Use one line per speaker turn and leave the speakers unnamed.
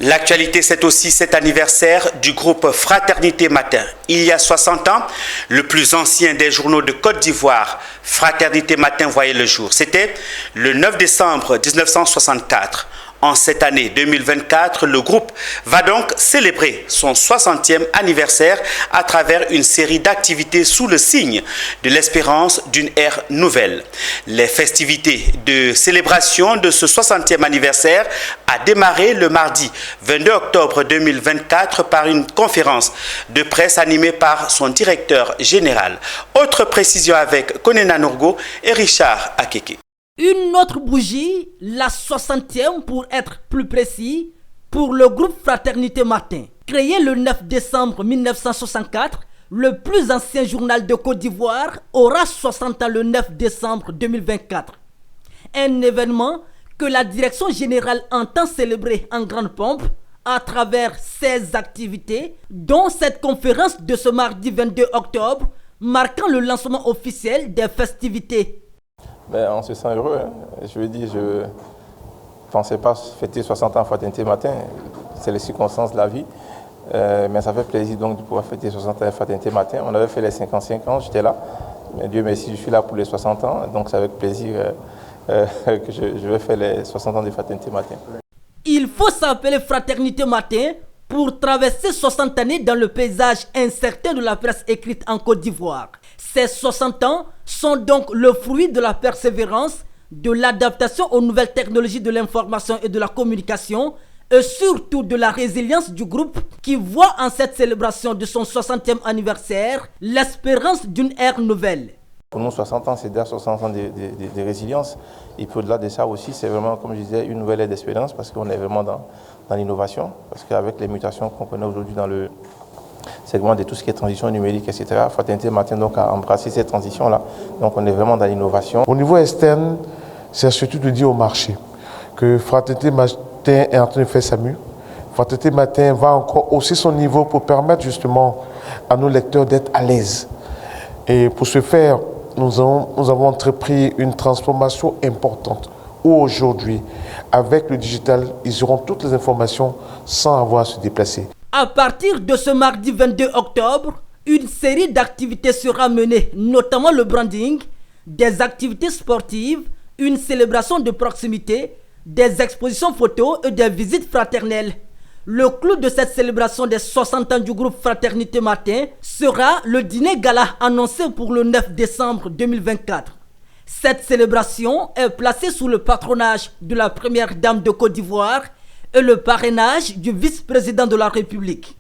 L'actualité, c'est aussi cet anniversaire du groupe Fraternité Matin. Il y a 60 ans, le plus ancien des journaux de Côte d'Ivoire, Fraternité Matin, voyait le jour. C'était le 9 décembre 1964. En cette année 2024, le groupe va donc célébrer son 60e anniversaire à travers une série d'activités sous le signe de l'espérance d'une ère nouvelle. Les festivités de célébration de ce 60e anniversaire a démarré le mardi 22 octobre 2024 par une conférence de presse animée par son directeur général. Autre précision avec Konena Nourgo et Richard Akeke.
Une autre bougie, la 60e pour être plus précis, pour le groupe Fraternité Matin. Créé le 9 décembre 1964, le plus ancien journal de Côte d'Ivoire aura 60 ans le 9 décembre 2024. Un événement que la direction générale entend célébrer en grande pompe à travers 16 activités, dont cette conférence de ce mardi 22 octobre, marquant le lancement officiel des festivités.
On se sent heureux. Je veux dire, je ne pensais pas fêter 60 ans à Fraternité Matin. C'est les circonstances de la vie. Mais ça fait plaisir donc de pouvoir fêter 60 ans à Fraternité Matin. On avait fait les 55 ans, j'étais là. Mais Dieu merci, je suis là pour les 60 ans. Donc c'est avec plaisir que je vais faire les 60 ans de Fraternité Matin.
Il faut s'appeler Fraternité Matin pour traverser 60 années dans le paysage incertain de la presse écrite en Côte d'Ivoire. Ces 60 ans sont donc le fruit de la persévérance, de l'adaptation aux nouvelles technologies de l'information et de la communication et surtout de la résilience du groupe qui voit en cette célébration de son 60e anniversaire l'espérance d'une ère nouvelle.
Pour nous, 60 ans, c'est déjà 60 ans de résilience. Et puis au-delà de ça aussi, c'est vraiment, comme je disais, une nouvelle ère d'espérance parce qu'on est vraiment dans l'innovation. Parce qu'avec les mutations qu'on connaît aujourd'hui dans le segment de tout ce qui est transition numérique, etc., Fraternité Matin donc a embrassé cette transition-là. Donc on est vraiment dans l'innovation.
Au niveau externe, c'est surtout de dire au marché que Fraternité Matin est en train de faire sa mue. Fraternité Matin va encore hausser son niveau pour permettre justement à nos lecteurs d'être à l'aise. Et pour ce faire, nous avons entrepris une transformation importante où aujourd'hui, avec le digital, ils auront toutes les informations sans avoir à se déplacer.
À partir de ce mardi 22 octobre, une série d'activités sera menée, notamment le branding, des activités sportives, une célébration de proximité, des expositions photos et des visites fraternelles. Le clou de cette célébration des 60 ans du groupe Fraternité Matin sera le dîner gala annoncé pour le 9 décembre 2024. Cette célébration est placée sous le patronage de la première dame de Côte d'Ivoire et le parrainage du vice-président de la République.